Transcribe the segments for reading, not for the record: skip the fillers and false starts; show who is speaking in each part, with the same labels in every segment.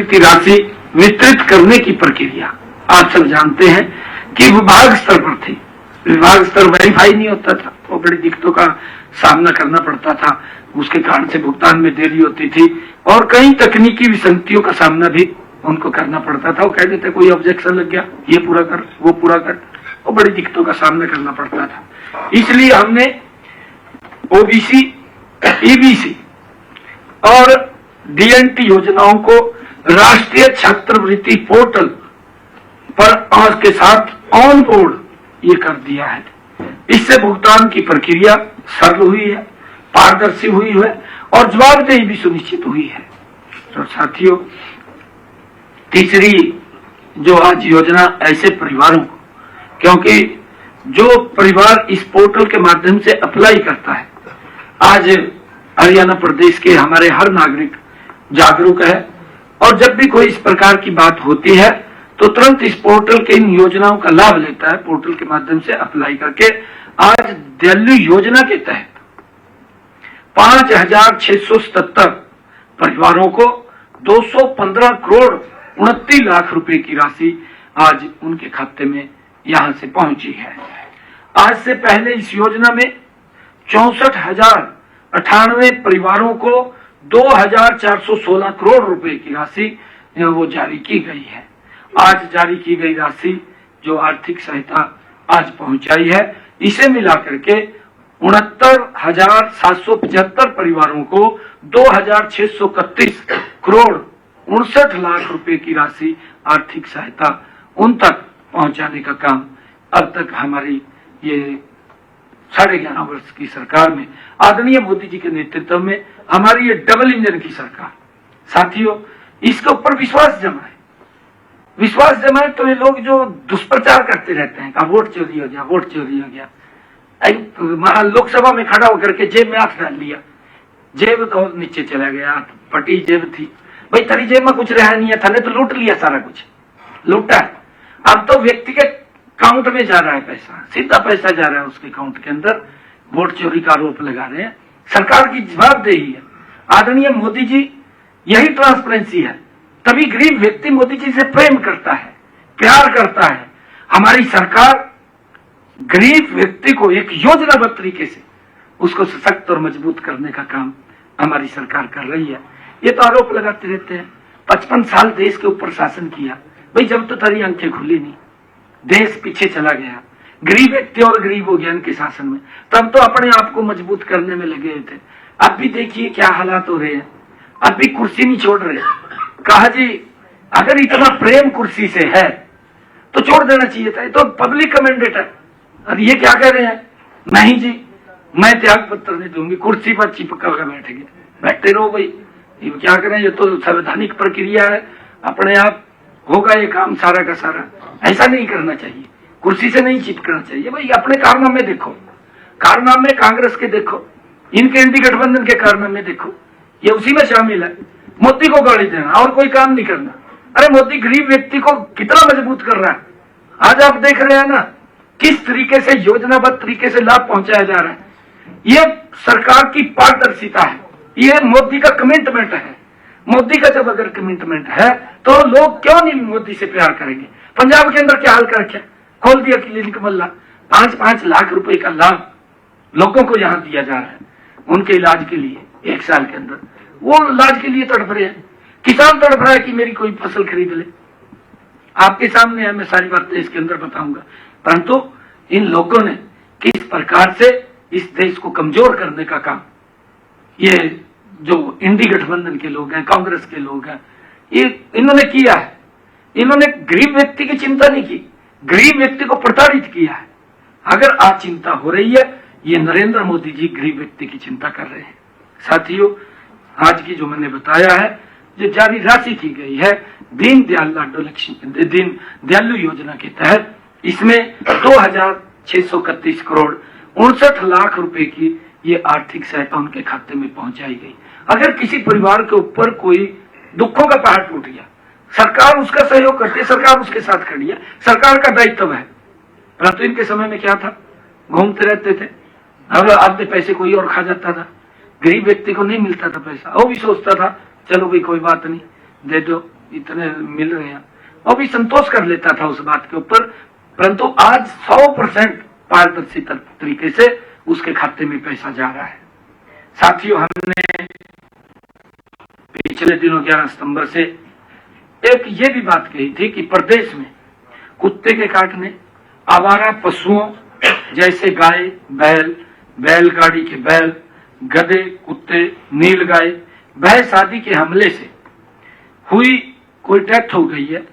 Speaker 1: की राशि वितरित करने की प्रक्रिया आप सब जानते हैं कि विभाग स्तर पर थी। विभाग स्तर वेरीफाई नहीं होता था, वो बड़ी दिक्कतों का सामना करना पड़ता था, उसके कारण से भुगतान में देरी होती थी और कई तकनीकी विसंगतियों का सामना भी उनको करना पड़ता था। वो कह देते कोई ऑब्जेक्शन लग गया, ये पूरा कर वो पूरा कर, वो बड़ी दिक्कतों का सामना करना पड़ता था। इसलिए हमने ओबीसी, ईबीसी और डीएनटी योजनाओं को राष्ट्रीय छात्रवृत्ति पोर्टल पर आज के साथ ऑन बोर्ड ये कर दिया है। इससे भुगतान की प्रक्रिया सरल हुई है, पारदर्शी हुई है और जवाबदेही भी सुनिश्चित हुई है। तो साथियों, तीसरी जो आज योजना ऐसे परिवारों को, क्योंकि जो परिवार इस पोर्टल के माध्यम से अप्लाई करता है, आज हरियाणा प्रदेश के हमारे हर नागरिक जागरूक है और जब भी कोई इस प्रकार की बात होती है तो तुरंत इस पोर्टल के इन योजनाओं का लाभ लेता है। पोर्टल के माध्यम से अप्लाई करके आज दिल्ली योजना के तहत 5,677 परिवारों को 215 करोड़ 29 लाख रुपए की राशि आज उनके खाते में यहां से पहुंची है। आज से पहले इस योजना में 64,098 परिवारों को 2,416 करोड़ रुपए की राशि वो जारी की गई है। आज जारी की गई राशि जो आर्थिक सहायता आज पहुंचाई है, इसे मिलाकर के 69,775 परिवारों को 2,631 करोड़ 59 लाख रुपए की राशि आर्थिक सहायता उन तक पहुंचाने का काम अब तक हमारी ये 11.5 वर्ष की सरकार में आदरणीय मोदी जी के नेतृत्व में हमारी ये डबल इंजन की सरकार, साथियों, इसके ऊपर विश्वास जमा है। विश्वास जमा है तो ये लोग जो दुष्प्रचार करते रहते हैं, वोट चोरी हो गया, वोट चोरी हो गया, लोकसभा में खड़ा होकर के जेब में हाथ डाल लिया, जेब तो नीचे चला गया, फटी जेब थी, भाई तेरी जेब में कुछ रहा नहीं है, थाने तो लूट लिया, सारा कुछ लूटा है। अब तो व्यक्ति के अकाउंट में जा रहा है पैसा, सीधा पैसा जा रहा है उसके अकाउंट के अंदर, वोट चोरी का आरोप लगा रहे हैं। सरकार की जवाबदेही है, आदरणीय मोदी जी, यही ट्रांसपेरेंसी है, तभी गरीब व्यक्ति मोदी जी से प्रेम करता है, प्यार करता है। हमारी सरकार गरीब व्यक्ति को एक योजनाबद्ध तरीके से उसको सशक्त और मजबूत करने का काम हमारी सरकार कर रही है। ये तो आरोप लगाते रहते हैं 55 साल देश के ऊपर शासन किया, भाई जब तो तेरी आंखें खुली नहीं, देश पीछे चला गया, गरीब व्यक्ति और गरीब हो गया इनके शासन में, तब तो अपने आप को मजबूत करने में लगे थे। अब भी देखिए क्या हालात हो रहे हैं, अब भी कुर्सी नहीं छोड़ रहे। कहा जी अगर इतना प्रेम कुर्सी से है तो छोड़ देना चाहिए था, ये तो पब्लिक का मैंडेट है। और ये क्या कह रहे हैं, नहीं जी मैं त्याग पत्र नहीं दूंगी, कुर्सी पर चिपका कर बैठेंगे, बैठते रहो भाई, ये क्या करें, ये तो संवैधानिक प्रक्रिया है, अपने आप होगा ये काम सारा का सारा। ऐसा नहीं करना चाहिए, कुर्सी से नहीं चिपकना चाहिए भाई। अपने कारनामे देखो, कारनामे कांग्रेस के देखो, इनके इंडी गठबंधन के कारनामे देखो, ये उसी में शामिल है। मोदी को गाली देना और कोई काम नहीं करना, अरे मोदी गरीब व्यक्ति को कितना मजबूत कर रहा है। आज आप देख रहे हैं ना किस तरीके से योजनाबद्ध तरीके से लाभ पहुंचाया जा रहा है। ये सरकार की पारदर्शिता है, ये मोदी का कमिटमेंट है। मोदी का जब अगर कमिटमेंट है तो लोग क्यों नहीं मोदी से प्यार करेंगे। पंजाब के अंदर क्या हाल कर रखा, खोल दिया क्लिनिक मल्ला, 5-5 लाख रुपए का लाभ लोगों को यहाँ दिया जा रहा है उनके इलाज के लिए। 1 साल के अंदर वो इलाज के लिए तड़प रहे हैं, किसान तड़प रहा है कि मेरी कोई फसल खरीद ले। आपके सामने है, मैं सारी बातें इसके अंदर बताऊंगा, परंतु इन लोगों ने किस प्रकार से इस देश को कमजोर करने का काम, ये जो इंडी गठबंधन के लोग हैं, कांग्रेस के लोग हैं, ये इन्होंने किया है। इन्होंने गरीब व्यक्ति की चिंता नहीं की, गरीब व्यक्ति को प्रताड़ित किया है। अगर आज चिंता हो रही है, ये नरेंद्र मोदी जी गरीब व्यक्ति की चिंता कर रहे हैं। साथियों, आज की जो मैंने बताया है, जो जारी राशि की गई है दीनदयाल योजना के तहत, इसमें 2,631 करोड़ 59 लाख रुपए की ये आर्थिक सहायता उनके खाते में पहुंचाई गई। अगर किसी परिवार के ऊपर कोई दुखों का पहाड़ टूट गया, सरकार उसका सहयोग करती है, सरकार उसके साथ खड़ी है, सरकार का दायित्व है। परंतु इनके समय में क्या था, घूमते रहते थे, अब आधे पैसे कोई और खा जाता था, गरीब व्यक्ति को नहीं मिलता था पैसा। वो भी सोचता था चलो भाई कोई बात नहीं, दे दो, इतने मिल रहे हैं, वो भी संतोष कर लेता था उस बात के ऊपर। परंतु आज 100% पारदर्शी तरीके से उसके खाते में पैसा जा रहा है। साथियों, हमने पिछले दिनों 11 सितंबर से एक ये भी बात कही थी कि प्रदेश में कुत्ते के काटने, आवारा पशुओं जैसे गाय, बैल, बैलगाड़ी के बैल, गधे, कुत्ते, नीलगाय, भैंस आदि के हमले से हुई कोई डेथ हो गई है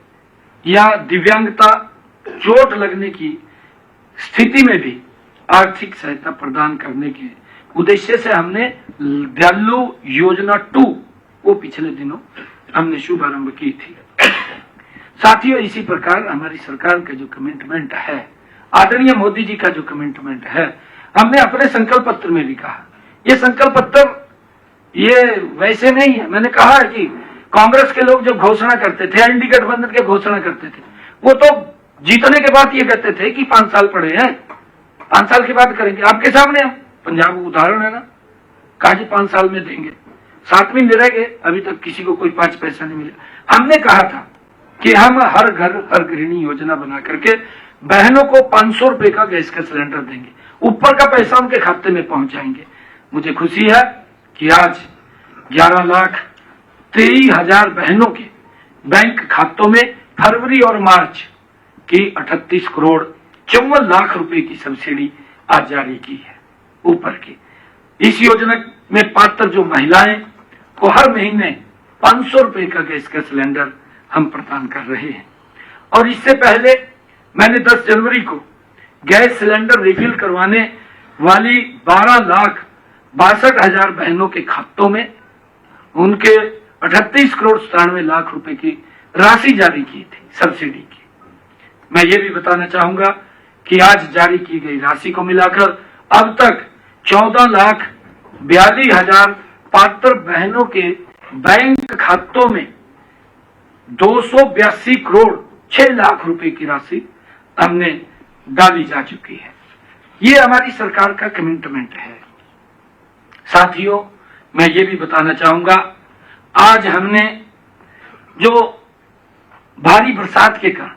Speaker 1: या दिव्यांगता, चोट लगने की स्थिति में भी आर्थिक सहायता प्रदान करने के उद्देश्य से हमने दयालु योजना 2 वो पिछले दिनों हमने शुभारंभ की थी। साथियों, इसी प्रकार हमारी सरकार का जो कमिटमेंट है, आदरणीय मोदी जी का जो कमिटमेंट है, हमने अपने संकल्प पत्र में भी कहा। ये संकल्प पत्र ये वैसे नहीं है। मैंने कहा है कि कांग्रेस के लोग जो घोषणा करते थे, एनडीए गठबंधन के घोषणा करते थे, वो तो जीतने के बाद ये कहते थे कि 5 साल पड़े हैं, 5 साल के बाद करेंगे। आपके सामने हम पंजाब उदाहरण है ना, कहा जी 5 साल में देंगे, 7वीं में रह गए, अभी तक किसी को कोई 5 पैसा नहीं मिला। हमने कहा था कि हम हर घर हर गृहिणी योजना बना करके बहनों को 500 रुपए का गैस का सिलेंडर देंगे, ऊपर का पैसा उनके खाते में पहुंचाएंगे। मुझे खुशी है कि आज 11,23,000 बहनों के बैंक खातों में फरवरी और मार्च की 38 करोड़ 54 लाख रुपए की सब्सिडी आज जारी की है ऊपर की। इस योजना में पात्र जो महिलाएं को हर महीने 500 रुपए का गैस का सिलेंडर हम प्रदान कर रहे हैं। और इससे पहले मैंने 10 जनवरी को गैस सिलेंडर रिफिल करवाने वाली 12,62,000 बहनों के खातों में उनके 38 करोड़ 97 लाख रुपए की राशि जारी की थी सब्सिडी की। मैं ये भी बताना चाहूंगा कि आज जारी की गई राशि को मिलाकर अब तक 14,42,000 पात्र बहनों के बैंक खातों में 282 करोड़ 6 लाख रुपए की राशि हमने डाली जा चुकी है। ये हमारी सरकार का कमिटमेंट है। साथियों, मैं ये भी बताना चाहूंगा, आज हमने जो भारी बरसात के कारण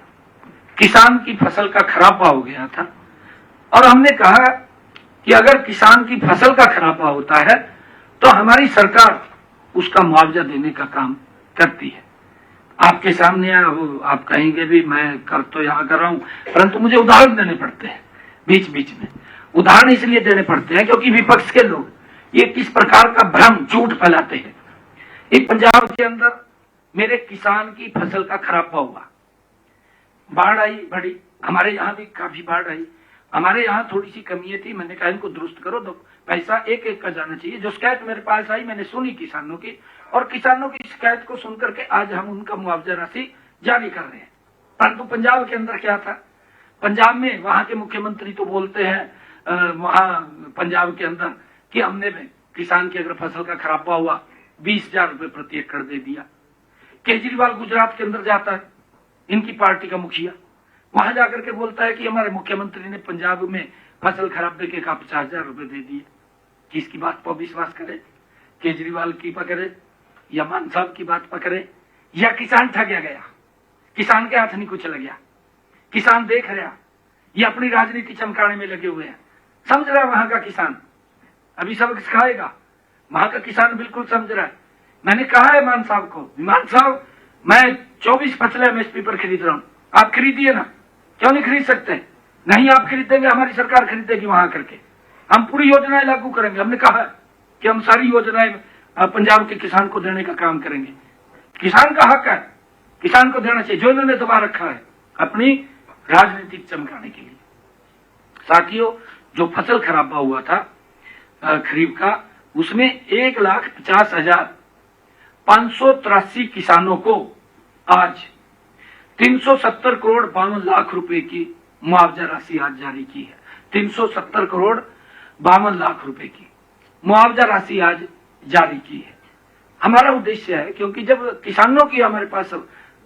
Speaker 1: किसान की फसल का खराबा हो गया था, और हमने कहा कि अगर किसान की फसल का खराबा होता है तो हमारी सरकार उसका मुआवजा देने का काम करती है। आपके सामने आप कहेंगे भी मैं कर तो यहाँ कर रहा हूं, परंतु मुझे उदाहरण देने पड़ते हैं बीच बीच में। उदाहरण इसलिए देने पड़ते हैं क्योंकि विपक्ष के लोग ये किस प्रकार का भ्रम झूठ फैलाते हैं। एक पंजाब के अंदर मेरे किसान की फसल का खराबा हुआ, बाढ़ आई बड़ी, हमारे यहाँ भी काफी बाढ़ आई। हमारे यहाँ थोड़ी सी कमी थी, मैंने कहा इनको दुरुस्त करो, तो पैसा एक एक का जाना चाहिए। जो शिकायत मेरे पास आई मैंने सुनी किसानों की, और किसानों की शिकायत को सुनकर के आज हम उनका मुआवजा राशि जारी कर रहे हैं। परंतु पंजाब के अंदर क्या था, पंजाब में वहां के मुख्यमंत्री तो बोलते हैं वहां पंजाब के अंदर कि हमने किसान की अगर फसल का खराबा हुआ 20,000 रुपए प्रति एकड़ दे दिया। केजरीवाल गुजरात के अंदर जाता है, इनकी पार्टी का मुखिया, वहां जाकर के बोलता है कि हमारे मुख्यमंत्री ने पंजाब में फसल खराबे के 50,000 रुपए दे दिए। किसकी बात पर विश्वास करे, केजरीवाल की पकड़े या मान साहब की बात पकड़े, या किसान ठगया गया, किसान के हाथ नहीं कुछ लग गया, किसान देख रहा, ये अपनी राजनीति चमकाने में लगे हुए हैं। समझ रहा है वहां का किसान, अभी सबक सिखाएगा, वहां का किसान बिल्कुल समझ रहा है। मैंने कहा है मान साहब को, मान साहब मैं 24 फसलें एमएसपी पर खरीद रहा हूं, आप खरीदिए ना, क्यों नहीं खरीद सकते? नहीं आप खरीदेंगे, हमारी सरकार खरीदेगी वहां करके, हम पूरी योजनाएं लागू करेंगे। हमने कहा कि हम सारी योजनाएं पंजाब के किसान को देने का काम करेंगे। किसान का हक है, किसान को देना चाहिए, जो इन्होंने दबा रखा है अपनी राजनीतिक चमकाने के लिए। साथियों, जो फसल खराबा हुआ था खरीफ का, उसमें 1,50,583 किसानों को आज 370 करोड़ 52 लाख रुपए की मुआवजा राशि आज जारी की है। 370 करोड़ 52 लाख रुपए की मुआवजा राशि आज जारी की है। हमारा उद्देश्य है, क्योंकि जब किसानों की हमारे पास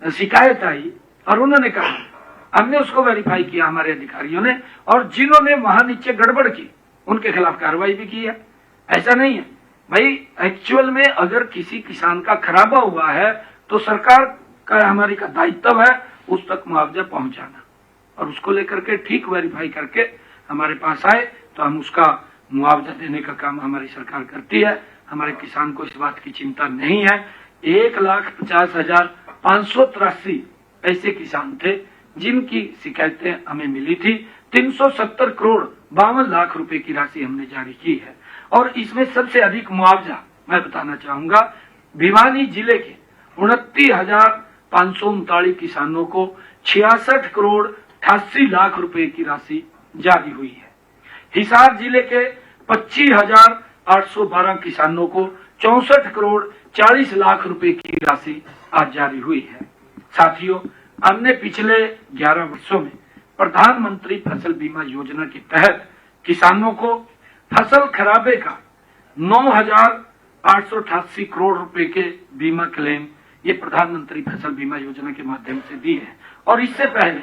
Speaker 1: शिकायत आई और उन्होंने कहा, हमने उसको वेरीफाई किया हमारे अधिकारियों ने, और जिन्होंने वहां नीचे गड़बड़ की उनके खिलाफ कार्रवाई भी की है। ऐसा नहीं है भाई, एक्चुअल में अगर किसी किसान का खराबा हुआ है तो सरकार का हमारी का दायित्व है उस तक मुआवजा पहुंचाना, और उसको लेकर के ठीक वेरीफाई करके हमारे पास आए तो हम उसका मुआवजा देने का काम हमारी सरकार करती है। हमारे किसान को इस बात की चिंता नहीं है। 1,50,583 ऐसे किसान थे जिनकी शिकायतें हमें मिली थी। 370 करोड़ 52 लाख रुपए की राशि हमने जारी की है। और इसमें सबसे अधिक मुआवजा मैं बताना चाहूंगा, भिवानी जिले के 29,539 किसानों को 66 करोड़ 88 लाख रुपए की राशि जारी हुई है। हिसार जिले के 25,812 किसानों को 64 करोड़ 40 लाख रुपए की राशि आज जारी हुई है। साथियों, हमने पिछले 11 वर्षों में प्रधानमंत्री फसल बीमा योजना के तहत किसानों को फसल खराबे का 9,888 करोड़ रुपए के बीमा क्लेम ये प्रधानमंत्री फसल बीमा योजना के माध्यम से दी है। और इससे पहले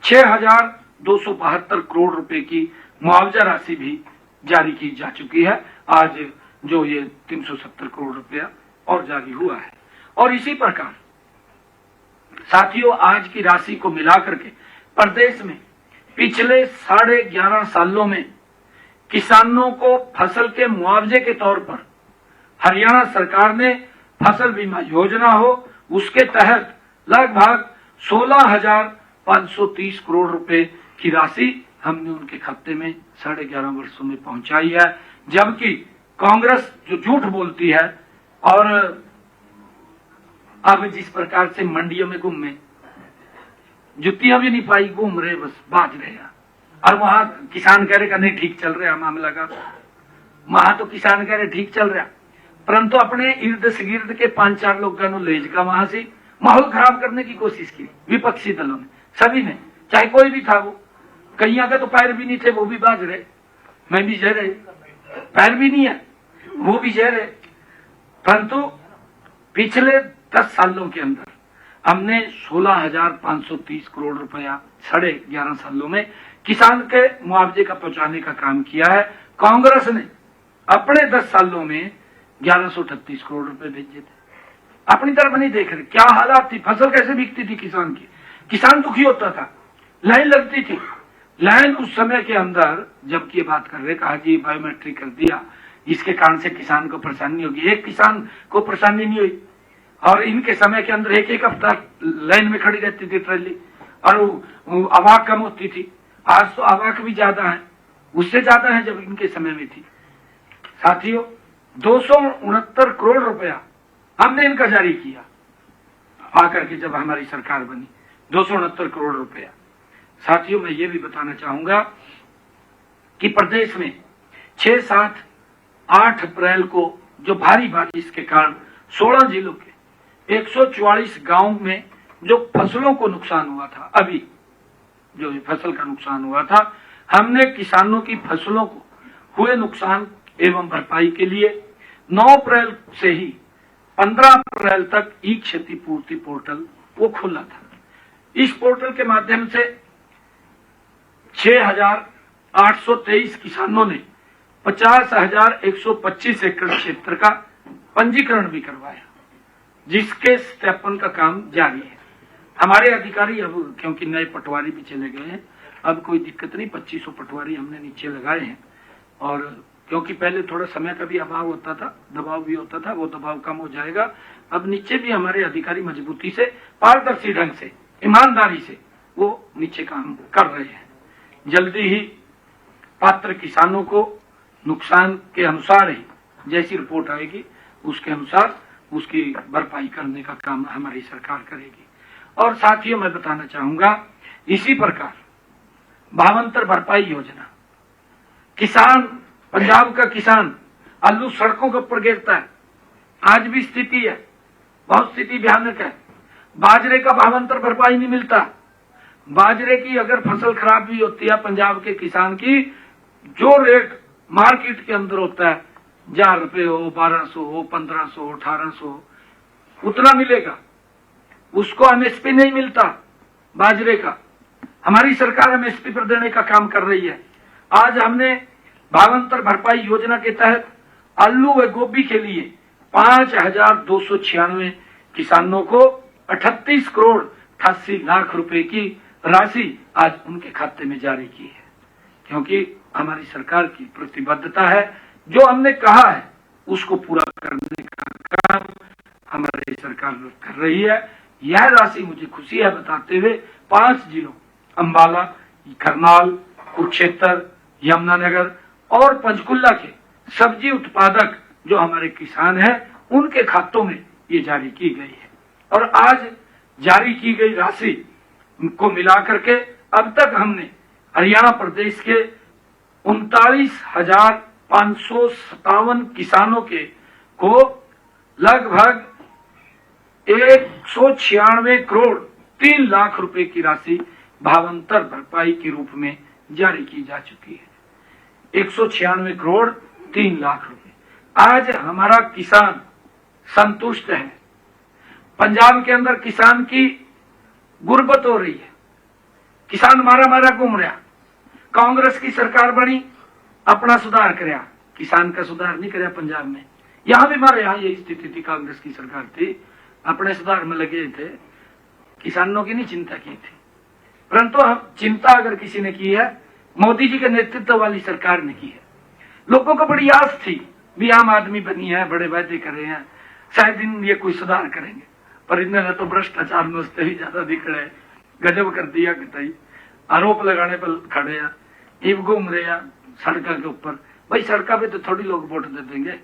Speaker 1: 6,272 करोड़ रुपए की मुआवजा राशि भी जारी की जा चुकी है। आज जो ये 370 करोड़ रुपया और जारी हुआ है। और इसी प्रकार साथियों, आज की राशि को मिलाकर के प्रदेश में पिछले 11.5 सालों में किसानों को फसल के मुआवजे के तौर पर हरियाणा सरकार ने फसल बीमा योजना हो उसके तहत लगभग 16,530 करोड़ रुपए की राशि हमने उनके खाते में 11.5 वर्षों में पहुंचाई है। जबकि कांग्रेस जो झूठ बोलती है और अब जिस प्रकार से मंडियों में घूमे, जुतियां भी नहीं पाई, घूम रहे बस बाज रहे हैं। और वहां किसान कह रहे का नहीं ठीक चल रहा मामला का, वहां तो किसान कह रहे ठीक चल रहा, परंतु अपने इर्द गिर्द के 5-4 लोगों ने ले का वहां से माहौल खराब करने की कोशिश की विपक्षी दलों ने, सभी ने, चाहे कोई भी था। वो कईया के तो पैर भी नहीं थे, वो भी बाज रहे, मैं भी जह रहे, पैर भी नहीं है वो भी जह रहे। परंतु पिछले 10 सालों के अंदर हमने 16,530 करोड़ रुपया 11.5 सालों में किसान के मुआवजे का पहुंचाने का काम किया है। कांग्रेस ने अपने 10 सालों में 1138 करोड़ रुपए भेजे थे। अपनी तरफ नहीं देख रहे क्या हालात थी, फसल कैसे बिकती थी किसान की, किसान दुखी होता था, लाइन लगती थी। लाइन उस समय के अंदर जबकि ये बात कर रहे, कहा जी बायोमेट्रिक कर दिया, इसके कारण से किसान को परेशानी होगी। एक किसान को परेशानी नहीं हुई। और इनके समय के अंदर एक हफ्ता लाइन में खड़ी रहती थी ट्रेली, और आवाक कम होती थी। आज तो आवाक भी ज्यादा है, उससे ज्यादा है जब इनके समय में थी। साथियों, 269 करोड़ रुपया हमने इनका जारी किया आकर के जब हमारी सरकार बनी, 269 करोड़ रुपया। साथियों, मैं ये भी बताना चाहूंगा कि प्रदेश में 6, 7, 8 अप्रैल को जो भारी बारिश के कारण 16 जिलों के 144 गांव में जो फसलों को नुकसान हुआ था, अभी जो फसल का नुकसान हुआ था, हमने किसानों की फसलों को हुए नुकसान एवं भरपाई के लिए 9 अप्रैल से ही 15 अप्रैल तक ई क्षतिपूर्ति पोर्टल वो खुला था। इस पोर्टल के माध्यम से 6,823 किसानों ने 50,125 एकड़ क्षेत्र का पंजीकरण भी करवाया, जिसके सत्यापन का काम जारी है। हमारे अधिकारी अब क्योंकि नए पटवारी भी चले गए हैं, अब कोई दिक्कत नहीं, 2500 पटवारी हमने नीचे लगाए हैं। और क्योंकि पहले थोड़ा समय का भी अभाव होता था, दबाव भी होता था, वो दबाव कम हो जाएगा। अब नीचे भी हमारे अधिकारी मजबूती से, पारदर्शी ढंग से, ईमानदारी से वो नीचे काम कर रहे हैं। जल्दी ही पात्र किसानों को नुकसान के अनुसार ही जैसी रिपोर्ट आएगी उसके अनुसार उसकी भरपाई करने का काम हमारी सरकार करेगी। और साथियों, मैं बताना चाहूंगा, इसी प्रकार भावांतर भरपाई योजना, किसान, पंजाब का किसान आलू सड़कों के ऊपर गिरता है, आज भी स्थिति है, बहुत स्थिति भयानक है। बाजरे का भावांतर भरपाई नहीं मिलता। बाजरे की अगर फसल खराब भी होती है पंजाब के किसान की, जो रेट मार्केट के अंदर होता है, 1000 रुपए हो, 1200 हो, 1500 हो, 1800 हो, उतना मिलेगा। उसको एमएसपी नहीं मिलता बाजरे का। हमारी सरकार एमएसपी पर देने का काम कर रही है। आज हमने भावांतर भरपाई योजना के तहत आलू व गोभी के लिए 5,296 किसानों को 38 करोड़ 88 लाख रुपए की राशि आज उनके खाते में जारी की है, क्योंकि हमारी सरकार की प्रतिबद्धता है। जो हमने कहा है उसको पूरा करने का काम हमारी सरकार कर रही है। यह राशि मुझे खुशी है बताते हुए 5 जिलों अंबाला, करनाल, कुरुक्षेत्र, यमुनानगर और पंचकुला के सब्जी उत्पादक जो हमारे किसान हैं उनके खातों में ये जारी की गई है। और आज जारी की गई राशि को मिलाकर के अब तक हमने हरियाणा प्रदेश के 39,557 किसानों के को लगभग 196 करोड़ 3 लाख रुपए की राशि भावांतर भरपाई के रूप में जारी की जा चुकी है। 196 करोड़ 3 लाख रुपए। आज हमारा किसान संतुष्ट है। पंजाब के अंदर किसान की गुर्बत हो रही है, किसान मारा मारा घूम रहा। कांग्रेस की सरकार बनी, अपना सुधार कराया, किसान का सुधार नहीं कराया पंजाब में। यहां भी हमारे यहाँ यही स्थिति थी, कांग्रेस की सरकार थी, अपने सुधार में लगे थे, किसानों की नहीं चिंता की थी। परंतु हम चिंता अगर किसी ने की है, मोदी जी के नेतृत्व वाली सरकार ने की है। लोगों को बड़ी आस थी भी आम आदमी बनी है, बड़े वादे कर रहे हैं, शायद इन ये कोई सुधार करेंगे, पर इन्होंने तो भ्रष्टाचार में उससे भी ज्यादा दिख रहे, गजब कर दिया कतई। आरोप लगाने पर खड़े हैं, इब घूम रहे हैं सड़कों के ऊपर। भाई सड़कों पे तो थोड़ी लोग वोट दे देंगे,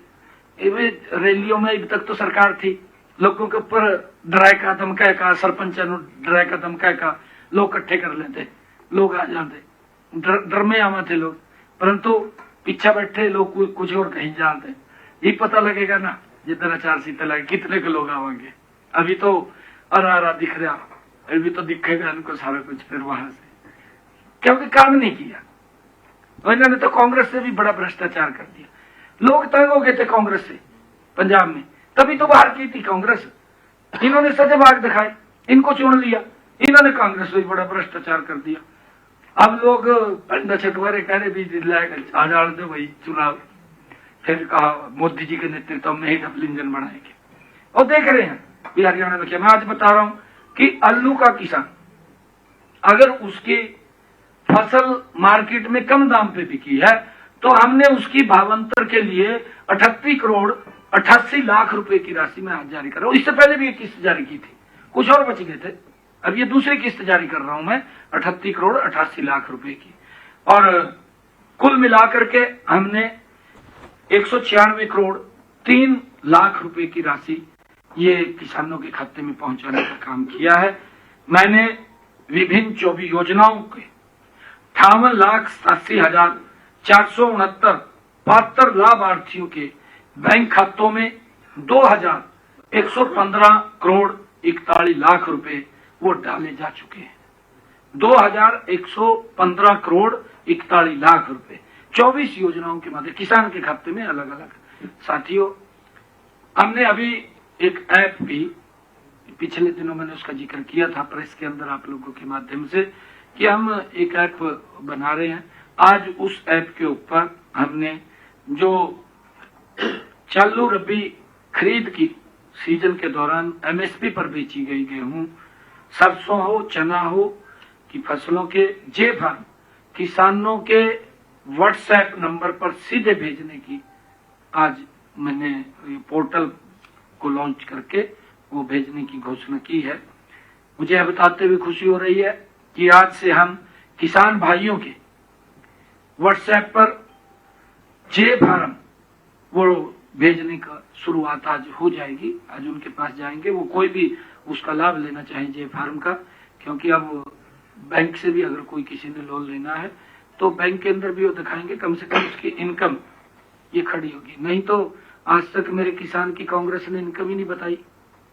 Speaker 1: रैलियों में अब तक तो सरकार थी, लोगों के ऊपर डराय का धमका का, सरपंच डराय का धमका का लोग इकट्ठे कर लेते, लोग आ जाते, डर में आवा थे लोग। परंतु पीछे बैठे लोग कुछ और कहीं जाते, ये पता लगेगा ना जितना 4 सीटें लगे कितने के लोग आवेंगे। अभी तो अरा दिख रहा, अभी तो दिखेगा इनको सारा कुछ फिर वहां से, क्योंकि काम नहीं किया। इन्होंने तो कांग्रेस से भी बड़ा भ्रष्टाचार कर दिया। लोग तंग हो गए थे कांग्रेस से पंजाब में, तभी तो बाहर की थी कांग्रेस। इन्होंने सजेबाग दिखाए, इनको चुन लिया, इन्होंने कांग्रेस से बड़ा भ्रष्टाचार कर दिया। अब लोग छठवारे कह रहे भी आ डाल दो भाई चुनाव, फिर कहा मोदी जी के नेतृत्व में ही डबल इंजन बनाएंगे। और देख रहे हैं भी हरियाणा में क्या। मैं आज बता रहा हूं कि आलू का किसान अगर उसकी फसल मार्केट में कम दाम पे बिकी है तो हमने उसकी भावांतर के लिए 38 करोड़ 88 लाख रुपए की राशि में आज जारी कर रहा हूं। इससे पहले भी एक किस्त जारी की थी, कुछ और बच गए थे, अब ये दूसरी किस्त जारी कर रहा हूं मैं 38 करोड़ 88 लाख रुपए की। और कुल मिलाकर के हमने 196 करोड़ 3 लाख रुपए की राशि ये किसानों के खाते में पहुंचाने का काम किया है। मैंने विभिन्न 24 योजनाओं के 58,87,469 पात्र लाभार्थियों के बैंक खातों में 2,115 करोड़ 41 लाख रुपए वो डाले जा चुके हैं। 2,115 करोड़ 41 लाख रुपए 24 योजनाओं के माध्यम किसान के खाते में अलग अलग। साथियों, हमने अभी एक ऐप भी पिछले दिनों मैंने उसका जिक्र किया था प्रेस के अंदर आप लोगों के माध्यम से कि हम एक ऐप बना रहे हैं। आज उस ऐप के ऊपर हमने जो चालू रबी खरीद की सीजन के दौरान एमएसपी पर बेची गई गेहूं, सरसों हो, चना हो की फसलों के जे फार्म किसानों के व्हाट्सएप नंबर पर सीधे भेजने की आज मैंने पोर्टल को लॉन्च करके वो भेजने की घोषणा की है। मुझे यह बताते हुए खुशी हो रही है कि आज से हम किसान भाइयों के व्हाट्सएप पर जे फार्म वो भेजने का शुरुआत आज हो जाएगी। आज उनके पास जाएंगे, वो कोई भी उसका लाभ लेना चाहे जे फार्म का, क्योंकि अब बैंक से भी अगर कोई किसी ने लोन लेना है तो बैंक के अंदर भी वो दिखाएंगे, कम से कम उसकी इनकम ये खड़ी होगी। नहीं तो आज तक मेरे किसान की कांग्रेस ने इनकम ही नहीं बताई,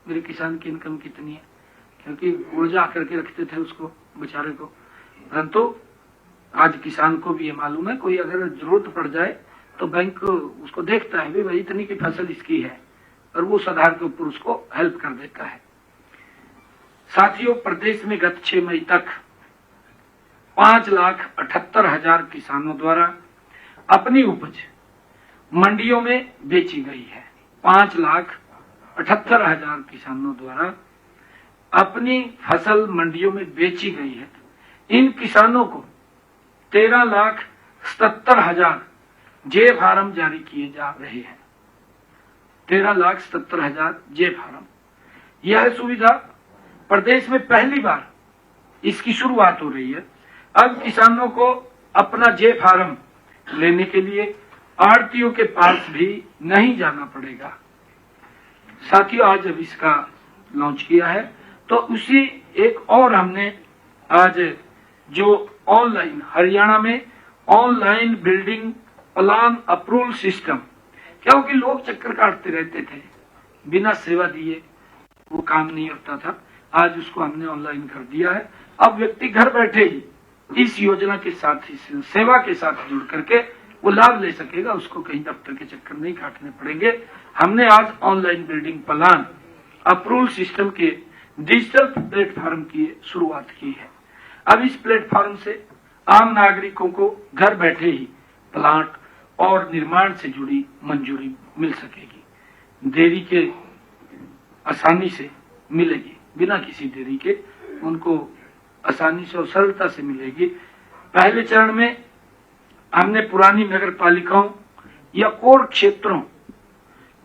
Speaker 1: मेरे किसान की इनकम कितनी है, क्योंकि उलझा करके रखते थे उसको बेचारे को। परंतु आज किसान को भी ये मालूम है, कोई अगर जरूरत पड़ जाए तो बैंक उसको देखता है भाई इतनी की फसल इसकी है, और वो उस आधार के ऊपर उसको हेल्प कर देता है। साथियों, प्रदेश में गत 6 मई तक 5,78,000 किसानों द्वारा अपनी उपज मंडियों में बेची गई है। 5,78,000 किसानों द्वारा अपनी फसल मंडियों में बेची गई है, इन किसानों को 13,77,000 जे फार्म जारी किए जा रहे हैं। 13,77,000 जे फार्म। यह सुविधा प्रदेश में पहली बार इसकी शुरुआत हो रही है। अब किसानों को अपना जे फार्म लेने के लिए आड़तियों के पास भी नहीं जाना पड़ेगा। साथियों, आज जब इसका लॉन्च किया है तो उसी एक और हमने आज जो ऑनलाइन हरियाणा में online building plan approval system, क्योंकि लोग चक्कर काटते रहते थे, बिना सेवा दिए वो काम नहीं होता था, आज उसको हमने ऑनलाइन कर दिया है। अब व्यक्ति घर बैठे ही इस योजना के साथ ही सेवा के साथ जुड़ करके वो लाभ ले सकेगा, उसको कहीं दफ्तर के चक्कर नहीं काटने पड़ेंगे। हमने आज online building plan approval system के डिजिटल प्लेटफॉर्म की शुरुआत की है। अब इस प्लेटफॉर्म से आम नागरिकों को घर बैठे ही प्लाट और निर्माण से जुड़ी मंजूरी मिल सकेगी, देरी के आसानी से मिलेगी, बिना किसी देरी के उनको आसानी से और सरलता से मिलेगी। पहले चरण में हमने पुरानी नगर पालिकाओं या कोर क्षेत्रों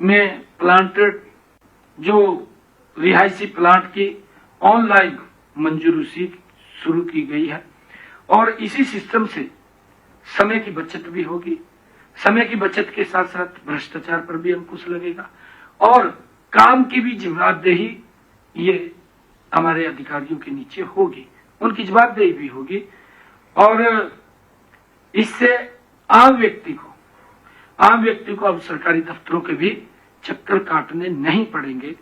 Speaker 1: में प्लांटेड जो रिहायशी प्लांट की ऑनलाइन मंजूरी शुरू की गई है और इसी सिस्टम से समय की बचत भी होगी। समय की बचत के साथ साथ भ्रष्टाचार पर भी अंकुश लगेगा और काम की भी जवाबदेही ये हमारे अधिकारियों के नीचे होगी, उनकी जवाबदेही भी होगी और इससे आम व्यक्ति को अब सरकारी दफ्तरों के भी चक्कर काटने नहीं पड़ेंगे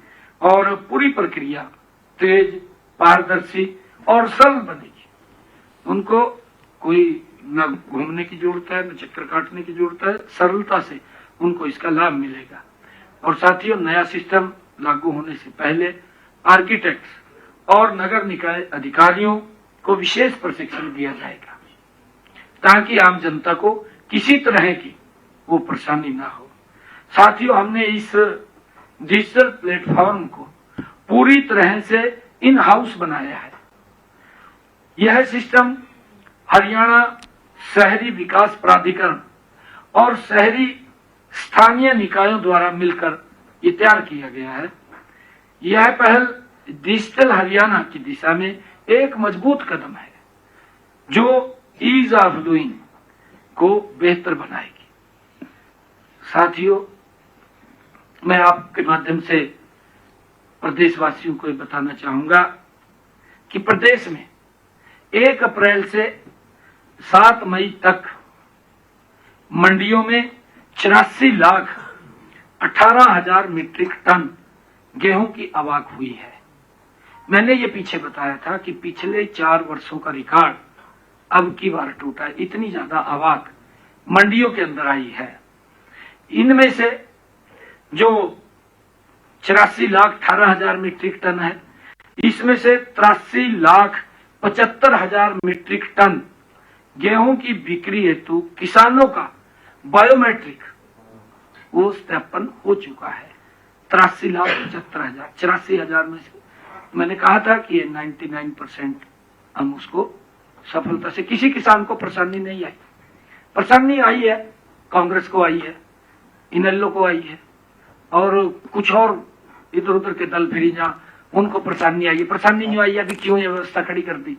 Speaker 1: और पूरी प्रक्रिया तेज, पारदर्शी और सरल बनेगी। उनको कोई न घूमने की जरूरत है, न चक्कर काटने की जरूरत है, सरलता से उनको इसका लाभ मिलेगा। और साथियों, नया सिस्टम लागू होने से पहले आर्किटेक्ट्स और नगर निकाय अधिकारियों को विशेष प्रशिक्षण दिया जाएगा ताकि आम जनता को किसी तरह की वो परेशानी ना हो। साथियों, हमने इस डिजिटल प्लेटफॉर्म को पूरी तरह से इन हाउस बनाया है। यह सिस्टम हरियाणा शहरी विकास प्राधिकरण और शहरी स्थानीय निकायों द्वारा मिलकर ये तैयार किया गया है। यह पहल डिजिटल हरियाणा की दिशा में एक मजबूत कदम है जो ईज ऑफ डूइंग को बेहतर बनाएगी। साथियों, मैं आपके माध्यम से प्रदेशवासियों को बताना चाहूंगा कि प्रदेश में 1 अप्रैल से 7 मई तक मंडियों में 84,18,000 मीट्रिक टन गेहूं की आवक हुई है। मैंने ये पीछे बताया था कि पिछले 4 वर्षों का रिकॉर्ड अब की बार टूटा है। इतनी ज्यादा आवक मंडियों के अंदर आई है। इनमें से जो 84,18,000 मीट्रिक टन है, इसमें से 83,75,000 मीट्रिक टन गेहूं की बिक्री हेतु किसानों का बायोमेट्रिक वो सत्यापन हो चुका है। 83,75,000, 84,000 में से मैंने कहा था कि ये 99% हम उसको सफलता से, किसी किसान को परेशानी नहीं आई। परेशानी आई है कांग्रेस को, आई है इनेलो को, आई है और कुछ और इधर उधर के दल फिरी जहाँ उनको परेशानी आई है। परेशानी नहीं आई है कि क्यों ये व्यवस्था खड़ी कर दी,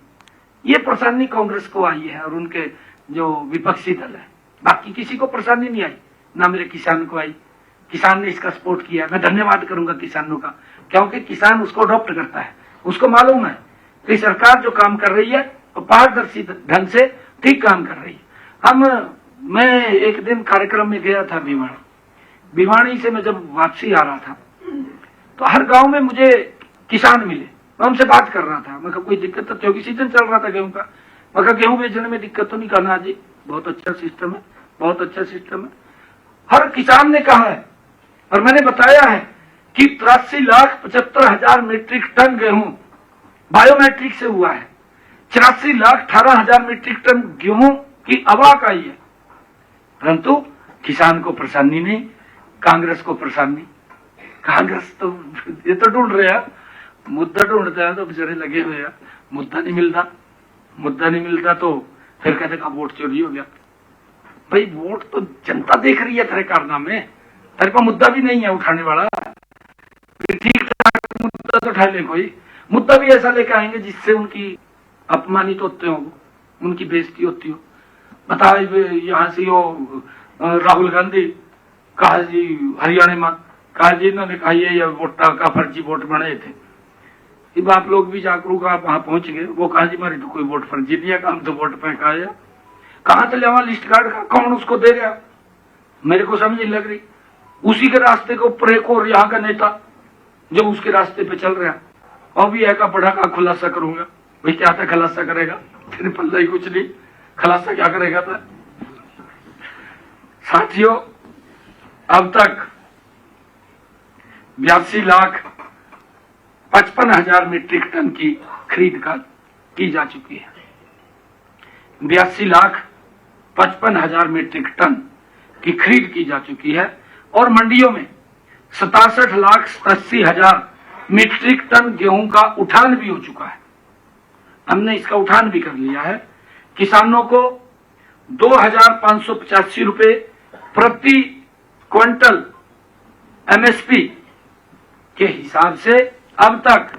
Speaker 1: ये परेशानी कांग्रेस को आई है और उनके जो विपक्षी दल है। बाकी किसी को परेशानी नहीं आई, ना मेरे किसान को आई। किसान ने इसका सपोर्ट किया, मैं धन्यवाद करूंगा किसानों का, क्योंकि किसान उसको अडॉप्ट करता है। उसको मालूम है कि सरकार जो काम कर रही है वो पारदर्शी ढंग से ठीक काम कर रही है। मैं एक दिन कार्यक्रम में गया था भिवानी से मैं जब वापसी आ रहा था तो हर गांव में मुझे किसान मिले। मैं उनसे बात कर रहा था, मैं कहा कोई दिक्कत तो, क्योंकि सीजन चल रहा था गेहूं का। मैं कहा गेहूं बेचने में दिक्कत तो नहीं, करना जी बहुत अच्छा सिस्टम है, बहुत अच्छा सिस्टम है। हर किसान ने कहा है और मैंने बताया है कि 83,75,000 मीट्रिक टन गेहूं बायोमेट्रिक से हुआ है। 84,18,000 मीट्रिक टन गेहूं की आवक आई है, परंतु किसान को परेशानी नहीं, कांग्रेस को परेशानी। कांग्रेस तो ये तो ढूंढ रहे हैं मुद्दा ढूंढते हैं तो बेचारे लगे हुए हैं, मुद्दा नहीं मिलता तो फिर कहते का वोट चोरी हो गया। भाई वोट तो जनता देख रही है तेरे कारनामे, तेरे को मुद्दा भी नहीं है उठाने वाला। ठीक ठाक मुद्दा तो उठा ले, कोई मुद्दा भी ऐसा लेके आएंगे जिससे उनकी अपमानित होते हो, उनकी बेइज्जती होती हो। बताओ यहाँ से वो राहुल गांधी कहा जी हरियाणा में, कहा जी इन्होंने कहा ये वोटा का फर्जी वोट बनाए थे। अब आप लोग भी जागरूक, आप वहां पहुंच गए। वो कहा जी हमारी तो कोई वोट फर्जी नहीं है, हम तो वोट फेंका है। कहाँ चले वहां लिस्ट कार्ड का, कौन उसको दे रहा, मेरे को समझ नहीं लग रही। उसी के रास्ते के ऊपर एक और यहाँ का नेता जो उसके रास्ते पे चल रहा, और भी का पढ़ा का खुलासा करूंगा। भाई क्या था खुलासा करेगा, तेरे पल्ला ही कुछ नहीं, खुलासा क्या करेगा था। साथियों, अब तक 82,55,000 मीट्रिक टन की खरीद की जा चुकी है। 82,55,000 मीट्रिक टन की खरीद की जा चुकी है और मंडियों में 67,80,000 मीट्रिक टन गेहूं का उठान भी हो चुका है। हमने इसका उठान भी कर लिया है। किसानों को 2,585 रुपए प्रति क्विंटल एमएसपी के हिसाब से अब तक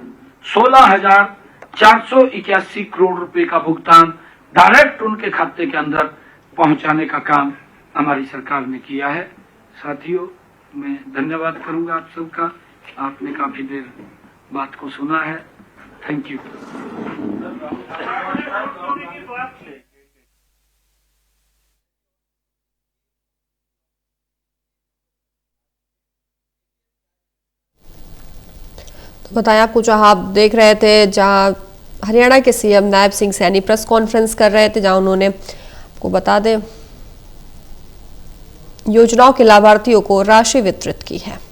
Speaker 1: 16,481 करोड़ रुपए का भुगतान डायरेक्ट उनके खाते के अंदर पहुंचाने का काम हमारी सरकार ने किया है। साथियों, मैं धन्यवाद करूंगा आप सबका, आपने काफी देर बात को सुना है। Thank you.
Speaker 2: तो बताया आपको, जहां आप देख रहे थे, जहां हरियाणा के CM Nayab Singh Saini press conference कर रहे थे, जहां उन्होंने, आपको बता दें, योजनाओं के लाभार्थियों को राशि वितरित की है।